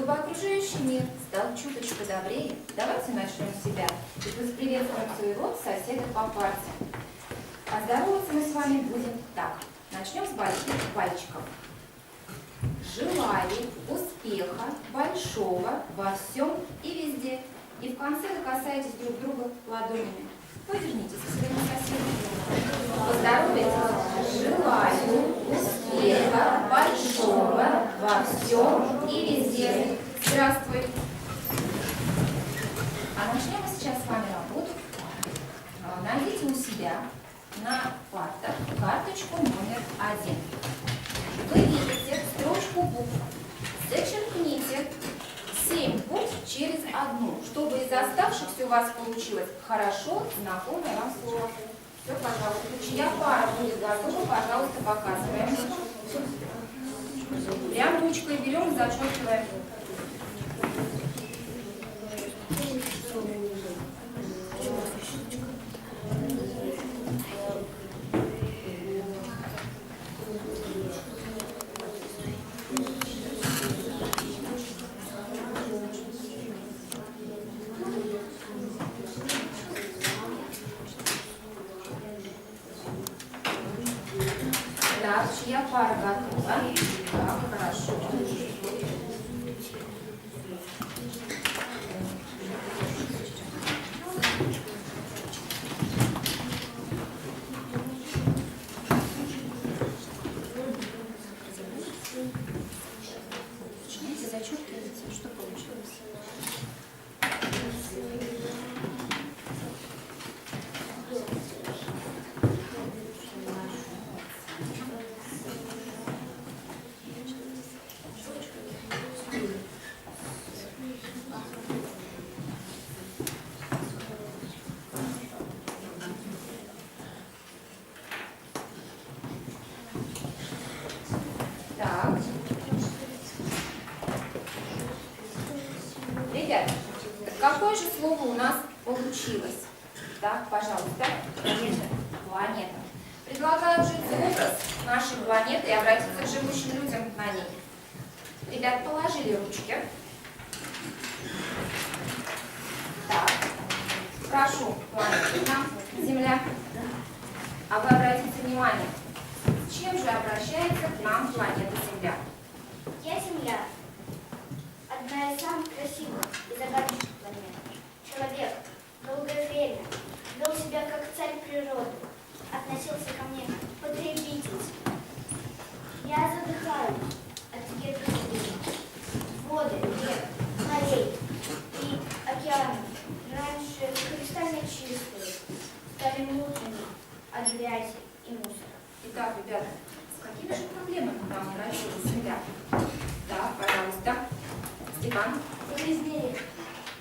Чтобы окружающий мир стал чуточку добрее, давайте начнем с себя и приветствуем своего соседа по парте. А здороваться мы с вами будем так. Начнем с больших пальчиков. Желаю успеха большого во всем и везде. И в конце вы касаетесь друг друга ладонями. Повернитесь к своему соседу. Поздоровайтесь. Желаю успеха большого во всем и везде. Здравствуй. А начнем мы сейчас с вами работу. Найдите у себя на партах карточку номер 1. Вы видите строчку букв. Зачеркните 7 букв через одну, чтобы из оставшихся у вас получилось хорошо знакомое вам слово. Все, пожалуйста. Чья пара будет готова, пожалуйста, показываем. Прям ручкой берем и зачеркиваем. Так, чья пара готова? Так, хорошо. Начинайте зачеркивать, что получилось. Так. Ребята, какое же слово у нас получилось? Так, пожалуйста. Планета. Предлагаю вжить образ нашей планеты и обратиться к живущим людям на ней. Ребят, положили ручки. Так. Прошу, планета, Земля. А вы обратите внимание, с чем же обращается к нам планета Земля? Я Земля. Одна из самых красивых и загадочных планет. Человек долгое время вел себя как царь природы, относился ко мне потребительски. Я задыхаюсь от гетерофилии. Воды, рек, морей и океанов, раньше кристально чистые, стали мутными от грязи и мусора. Итак, ребята, с какими же проблемами к нам обратилась Земля? Так, пожалуйста. Степан. Загрязнение.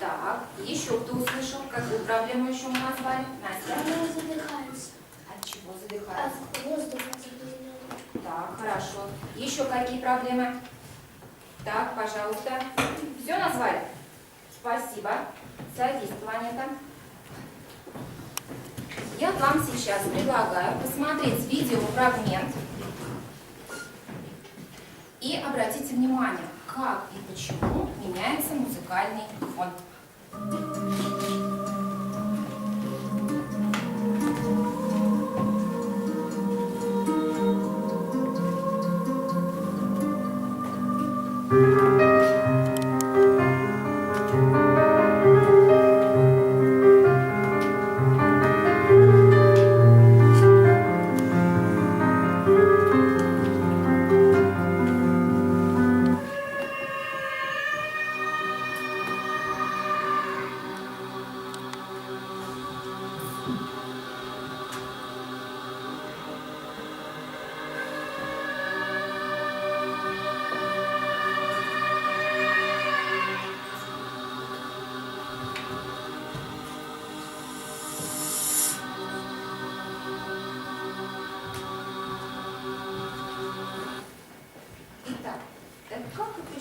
Так, еще кто услышал? Какую проблему еще мы назвали? Настя. Она задыхается. От чего задыхается? От воздуха загрязнения. Так, хорошо. Еще какие проблемы? Так, пожалуйста. Все назвали? Спасибо. Садись, планета. Я вам сейчас предлагаю посмотреть видеофрагмент и обратите внимание, как и почему меняется музыкальный фон.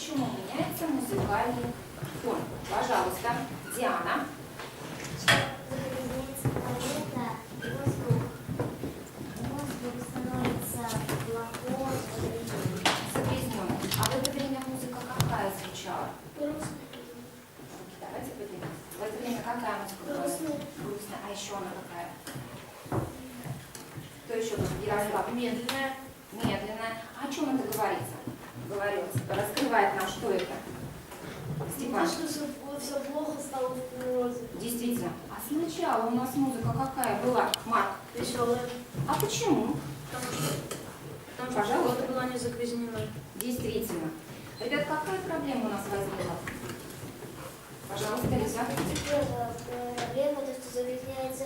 почему меняется музыкальный фон. Пожалуйста, Диана. Загрязняется планета, воздух. Воздух становится плохой, загрязненный. Загрязненный. А в это время музыка какая звучала? право? Грустная. Давайте поднимем. В это время какая музыка была? Грустная. Грустная. А еще она какая? Кто еще был? Ярослав? Медленная. Медленная. О чем это говорится? Говорилось. Раскрывает нам, что это? Степан. Что все плохо стало в природе. Действительно. А сначала у нас музыка какая была, Марк? Веселая. А почему? Потому что Пожалуйста. природа была не загрязнена. Действительно. Ребят, какая проблема у нас возникла? Пожалуйста, Лиза. Первая проблема, то, что загрязняется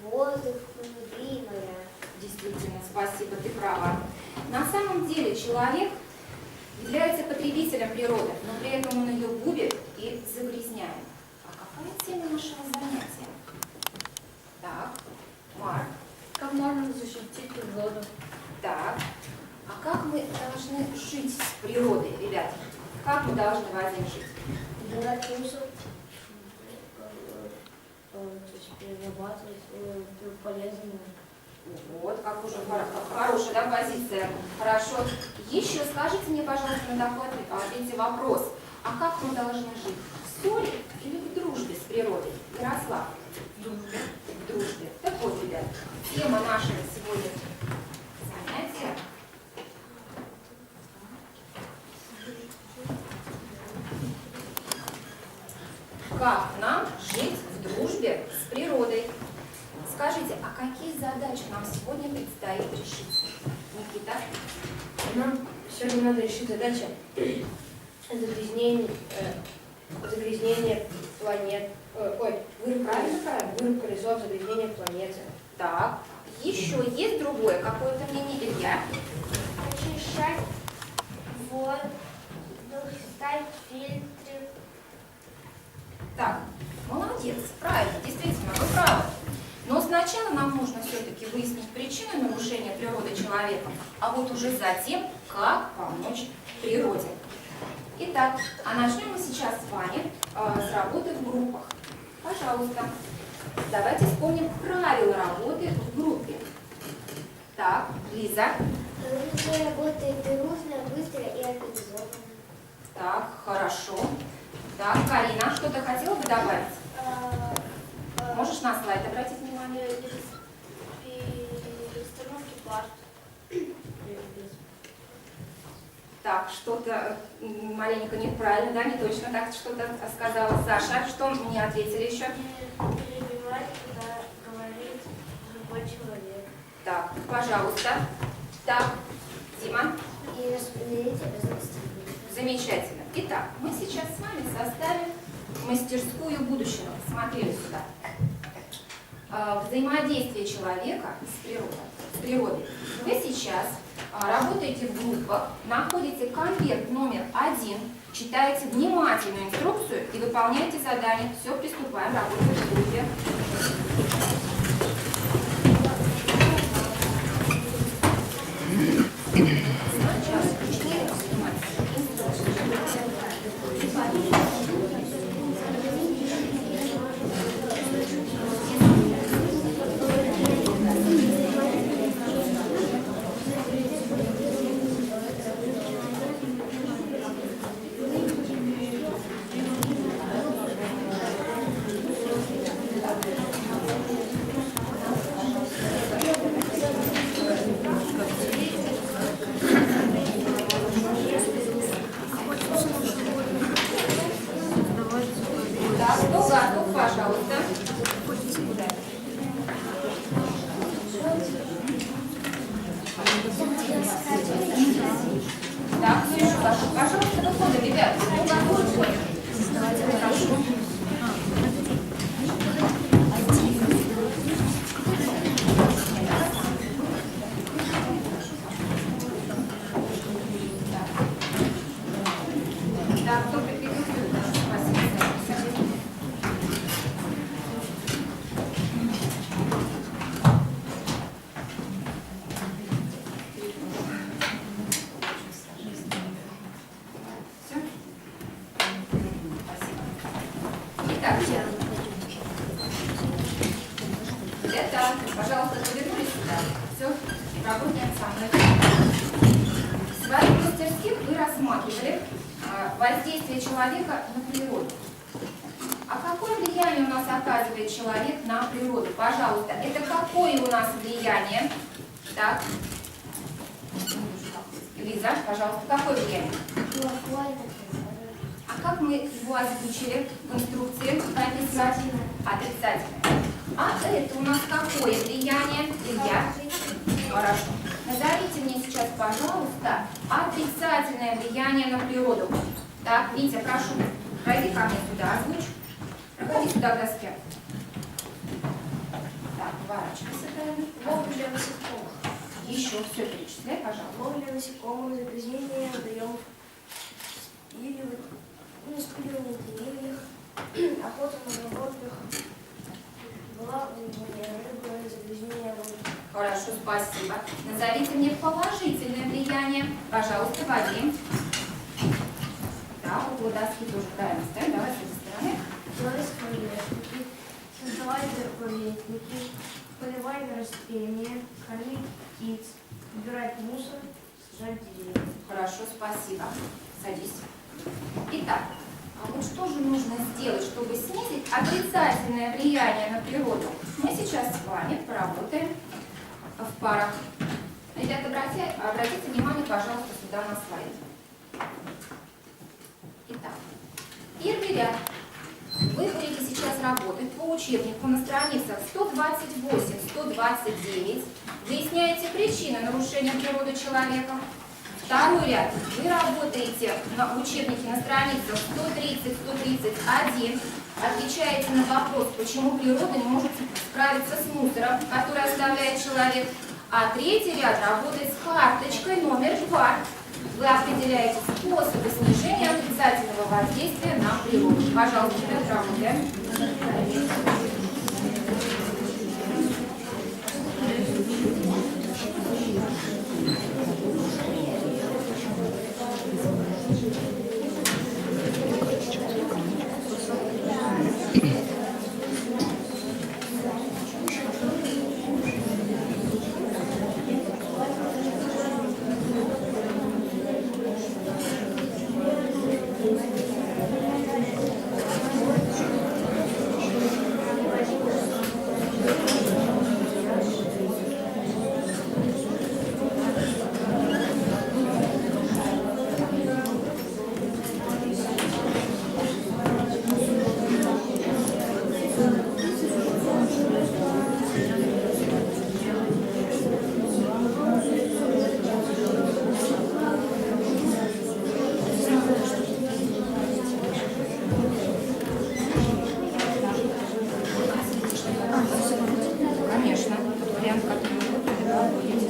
воздух, воды, моря. Действительно, спасибо, ты права. На самом деле человек является потребителем природы, но при этом он ее губит и загрязняет. А какая тема нашего занятия? Так, Марк. Как можно защитить природу? Так, а как мы должны жить с природой, ребят? Как мы должны, Вадим, жить? Убирать мусор, то есть перерабатывать полезное. Вот, как уже хорошая, да, позиция. Хорошо. Еще скажите мне, пожалуйста, на такой ответьте вопрос. А как мы должны жить? В ссоре или в дружбе с природой? Ярослав? В дружбе. В дружбе. Так вот, ребят, тема нашего сегодня занятия. Как нам жить в дружбе с природой? Скажите, а какие задачи нам сегодня предстоит решить? Никита? Нам сегодня надо решить задачу загрязнения планет. Вырубка лесов, загрязнение планеты. Так, еще есть другое какое-то мнение, Илья? Очищать воду, ставить фильтры. Так, молодец, правильно, действительно, вы правы. Но сначала нам нужно все-таки выяснить причины нарушения природы человеком, а вот уже затем, как помочь природе. Итак, а начнем мы сейчас с вами с работы в группах. Пожалуйста, давайте вспомним правила работы в группе. Так, Лиза. Группа работает дружно, быстро и организованно. Так, хорошо. Так, Карина, что-то хотела бы добавить? Можешь на слайд обратить внимание? Перестановки парт. Так, что-то маленько неправильно, да, не точно так что-то сказала Саша. Что мне ответили еще? Перебивать, когда говорит другой человек. Так, пожалуйста. Так, Дима. И распределить обязанности. Замечательно. Итак, мы сейчас с вами составим мастерскую будущего. Смотрели сюда. Взаимодействие человека с природой. Вы сейчас работаете в группах, находите конверт номер 1, читаете внимательную инструкцию и выполняете задание. Все, приступаем, работаем в группе. Так, кто готов, пожалуйста. Так, ну еще готов. Пожалуйста, выходим, ребят. Кто готов, выходим. Хорошо. Так, кто прикрепил? Спасибо. Все? Спасибо. Итак, это, пожалуйста, повернулись сюда. Все, работаем со мной. В своих мастерских вы рассматривали воздействие человека на природу. А какое влияние у нас оказывает человек на природу? Пожалуйста, это какое у нас влияние? Так. Лиза, пожалуйста, какое влияние? А как мы его озвучили в инструкции? Отрицательное. Отрицательное. А это у нас какое влияние? Илья? Хорошо. Назовите мне сейчас, пожалуйста, отрицательное влияние на природу. Так, Витя, прошу, пройди ко мне сюда, озвучь. Проходи сюда к доске. Так, Варочка сюда. Ловля насекомых. Еще все перечисляй, пожалуйста. Ловля насекомых, загрязнение водоемов или спиливание деревьев, охота на животных, вылавливание рыбы, загрязнение воды. Хорошо, спасибо. Назовите мне положительное влияние. Пожалуйста, Вадим. Да, около доски тоже правильно ставим. Давай с этой стороны. Человеческие создавать заповедники, поливать растения, кормить птиц, убирать мусор, сажать деревья. Хорошо, спасибо. Садись. Итак, а вот что же нужно сделать, чтобы снизить отрицательное влияние на природу? Мы сейчас с вами поработаем в парах. Ребята, обратите внимание, пожалуйста, сюда на слайд. Итак, первый ряд. Вы будете сейчас работать по учебнику на страницах 128-129. Выясняете причины нарушения природы человека. Второй ряд. Вы работаете на учебнике на страницах 130-131. Отвечаете на вопрос, почему природа не может справиться с мусором, который оставляет человек. А третий ряд работает с карточкой номер 2. Вы определяете способы снижения отрицательного воздействия на природу. Пожалуйста, ребята, работаем. Конечно, вариант, который вы выбрали, да, будете.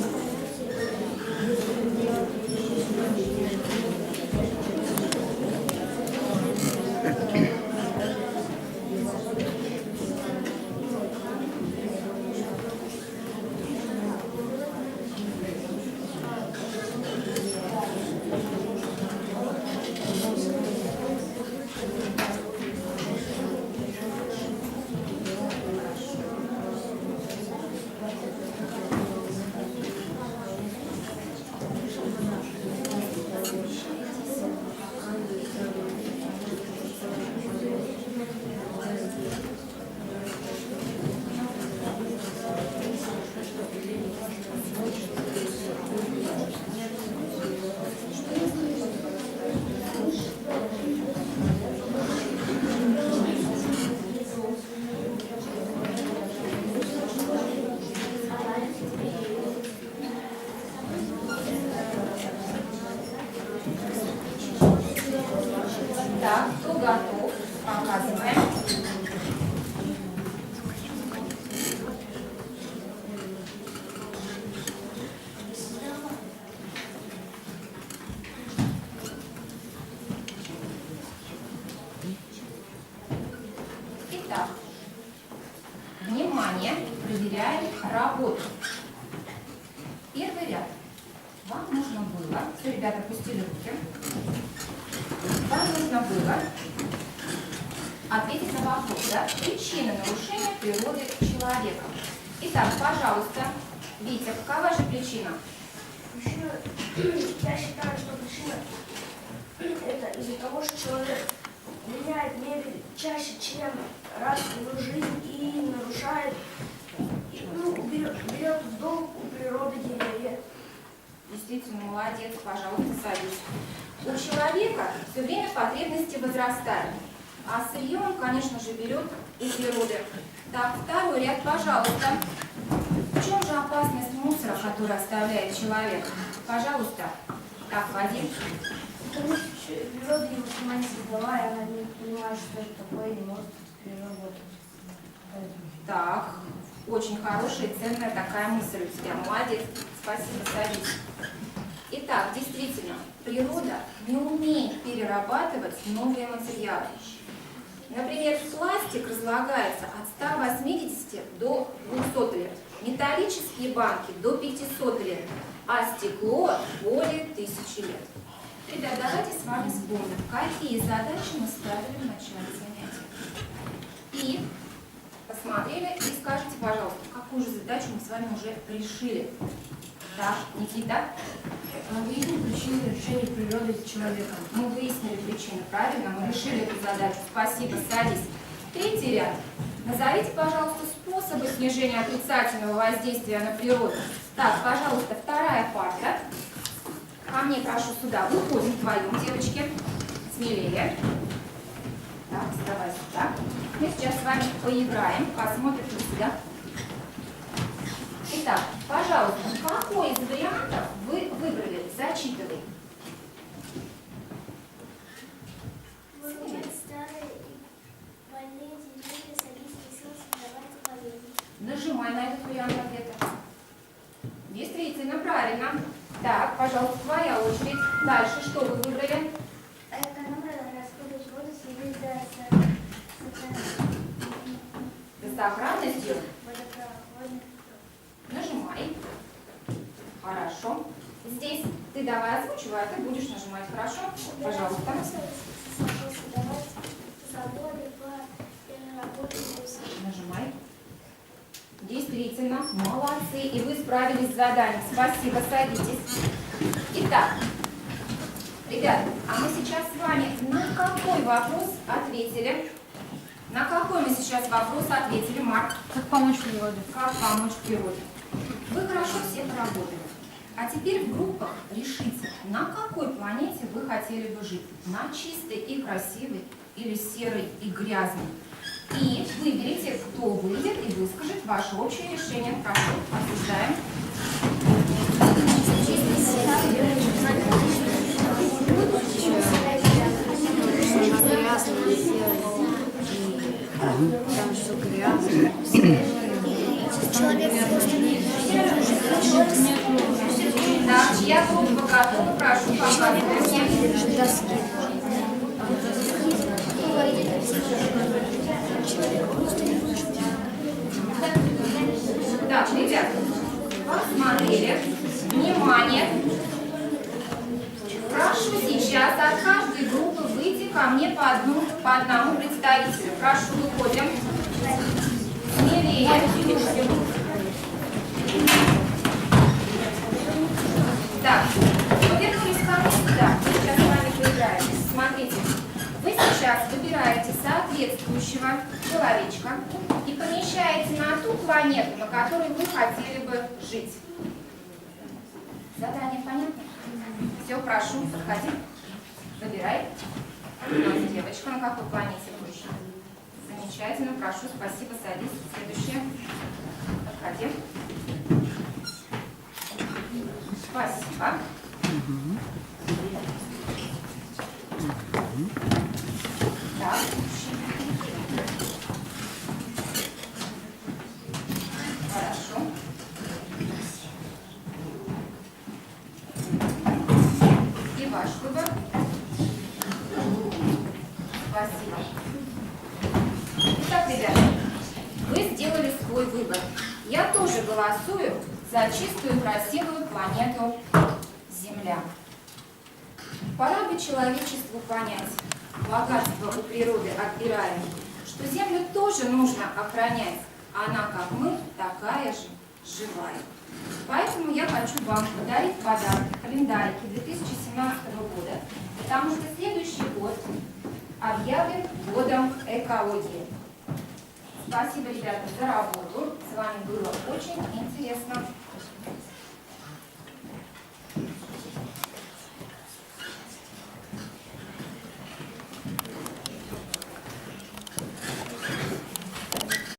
Так, кто готов? Показываем. Итак, внимание, проверяем работу. Первый ряд. Вам нужно было, все, ребята, опустили руки. Вам нужно было ответить на вопрос, да? Причины нарушения природы человека. Итак, пожалуйста, Витя, какова же причина? Еще я считаю, что причина Это из-за того, что человек меняет мебель чаще, чем раз в его жизнь и нарушает, берет в долг у природы деревья. Действительно, молодец, пожалуйста, садись. У человека все время потребности возрастают, а сырье он, конечно же, берет из природы. Так, второй ряд, пожалуйста. В чем же опасность мусора, который оставляет человек? Пожалуйста. Так, Вадим. Потому что природа его сама не создала, и она не понимает, что это такое, и не может переработать. Так, очень хорошая и ценная такая мысль у тебя. Молодец. Спасибо, садись. Итак, действительно, природа не умеет перерабатывать новые материалы. Например, пластик разлагается от 180 до 200 лет, металлические банки до 500 лет, а стекло более 1000 лет. Ребят, давайте с вами вспомним, какие задачи мы ставили в начале занятия. И посмотрели и скажите, пожалуйста, какую же задачу мы с вами уже решили. Так, Никита? Выяснить причины решения природы с человеком. Мы выяснили причины, правильно? Мы решили эту задачу. Спасибо, садись. Третий ряд. Назовите, пожалуйста, способы снижения отрицательного воздействия на природу. Так, пожалуйста, вторая парта. Ко мне, прошу, сюда. Выходим вдвоем, девочки. Смелее. Так, вставай сюда. Мы сейчас с вами поиграем, посмотрим на себя. Итак, пожалуйста, какой из вариантов вы выбрали? Зачитывай. Вырубать старые и больные деревья, садись лесом, создавать заповедник. Нажимай на этот вариант ответа. Действительно, правильно. Так, пожалуйста, твоя очередь. Дальше что вы выбрали? Экономно расходовать воду, следить за С сохранностью. водопроводных. Нажимай. Хорошо. Здесь ты давай озвучивай, а ты будешь нажимать. Хорошо? Пожалуйста. Создавать заводы по переработке леса. Нажимай. Действительно, молодцы. И вы справились с заданием. Спасибо, садитесь. Итак, ребята, а мы сейчас с вами на какой вопрос ответили? На какой мы сейчас вопрос ответили, Марк? Как помочь природе? Как помочь природе? Вы хорошо все поработали. А теперь в группах решите, на какой планете вы хотели бы жить. На чистой и красивой или серой и грязной. И выберите, кто выйдет и выскажет ваше общее решение. Прошу, обсуждаем. Там все грязно. Да, чья группа готова, прошу, показывайте. Так, ребят, посмотрели. Внимание. Прошу сейчас от каждой группы выйти ко мне по одному представителю. Прошу, выходим. Смелее. Так, повернулись ко мне сюда. Сейчас с вами поиграем. Смотрите. Вы сейчас выбираете соответствующего человечка и помещаете на ту планету, на которой вы хотели бы жить. Задание понятно? Все, прошу, подходи. Выбирай. У нас девочка, на какой планете будешь? Замечательно, прошу, спасибо, садись. Следующее. Подходи. Спасибо. Так. Хорошо. И ваш выбор. Спасибо. Итак, ребята, вы сделали свой выбор. Я тоже голосую за чистую, красивую планету Земля. Пора бы человечеству понять, богатство у природы отбираем, что Землю тоже нужно охранять. Она, как мы, такая же живая. Поэтому я хочу вам подарить подарок, календарики 2017 года, потому что следующий год объявлен годом экологии. Спасибо, ребята, за работу. С вами было очень интересно.